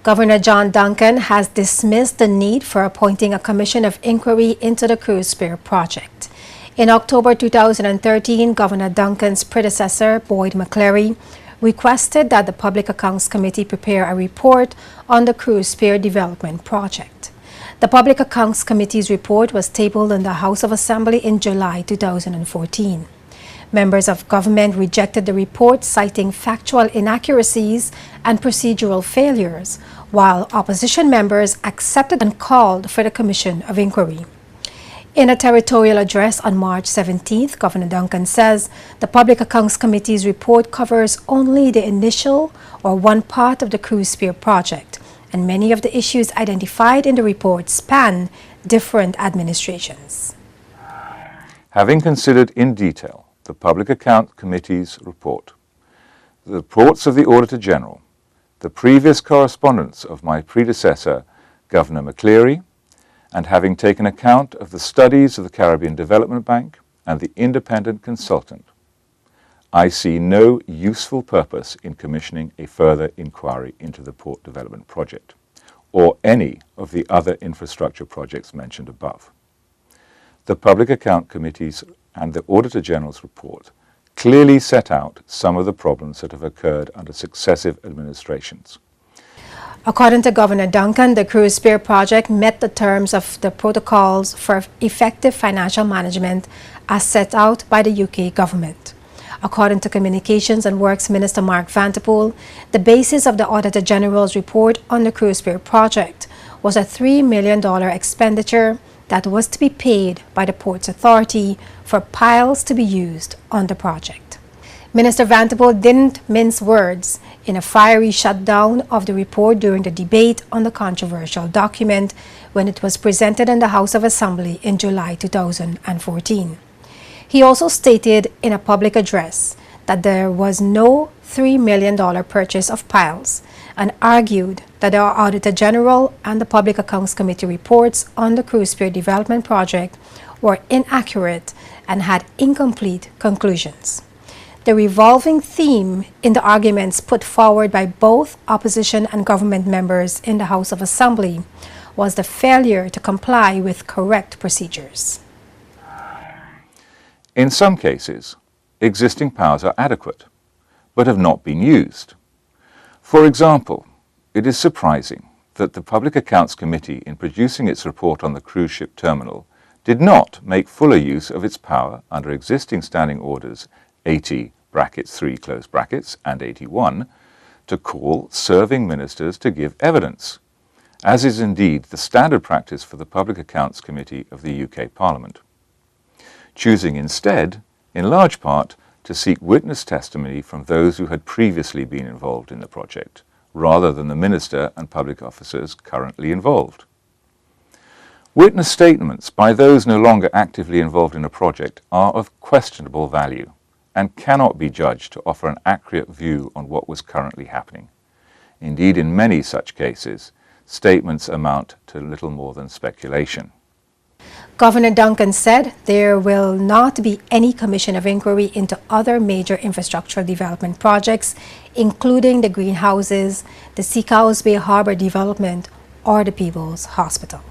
Governor John Duncan has dismissed the need for appointing a commission of inquiry into the cruise Pier project. In October 2013, Governor Duncan's predecessor, Boyd McCleary, requested that the Public Accounts Committee prepare a report on the cruise Pier development project. The Public Accounts Committee's report was tabled in the House of Assembly in July 2014. Members of government rejected the report, citing factual inaccuracies and procedural failures, while opposition members accepted and called for the Commission of Inquiry. In a territorial address on March 17th, Governor Duncan says the Public Accounts Committee's report covers only the initial or one part of the cruise Pier project, and many of the issues identified in the report span different administrations. Having considered in detail the Public Accounts Committee's report, the reports of the Auditor General, the previous correspondence of my predecessor, Governor McCleary, and having taken account of the studies of the Caribbean Development Bank and the independent consultant, I see no useful purpose in commissioning a further inquiry into the port development project or any of the other infrastructure projects mentioned above. The Public Accounts Committee's and the Auditor General's report clearly set out some of the problems that have occurred under successive administrations. According to Governor Duncan, the cruise Pier project met the terms of the protocols for effective financial management as set out by the UK government. According to Communications and Works Minister Mark Vanterpool, the basis of the Auditor General's report on the cruise Pier project was a $3 million expenditure that was to be paid by the Ports Authority for piles to be used on the project. Minister Vanterpool didn't mince words in a fiery shutdown of the report during the debate on the controversial document when it was presented in the House of Assembly in July 2014. He also stated in a public address that there was no $3 million purchase of piles, and argued that our Auditor General and the Public Accounts Committee reports on the cruise Pier development project were inaccurate and had incomplete conclusions. The revolving theme in the arguments put forward by both opposition and government members in the House of Assembly was the failure to comply with correct procedures. In some cases, existing powers are adequate, but have not been used. For example, it is surprising that the Public Accounts Committee, in producing its report on the cruise ship terminal, did not make fuller use of its power under existing standing orders 80 (3) and 81 to call serving ministers to give evidence, as is indeed the standard practice for the Public Accounts Committee of the UK Parliament, choosing instead, in large part, to seek witness testimony from those who had previously been involved in the project, rather than the minister and public officers currently involved. Witness statements by those no longer actively involved in a project are of questionable value and cannot be judged to offer an accurate view on what was currently happening. Indeed, in many such cases, statements amount to little more than speculation. Governor Duncan said there will not be any commission of inquiry into other major infrastructural development projects, including the greenhouses, the Seacows Bay Harbor development, or the People's Hospital.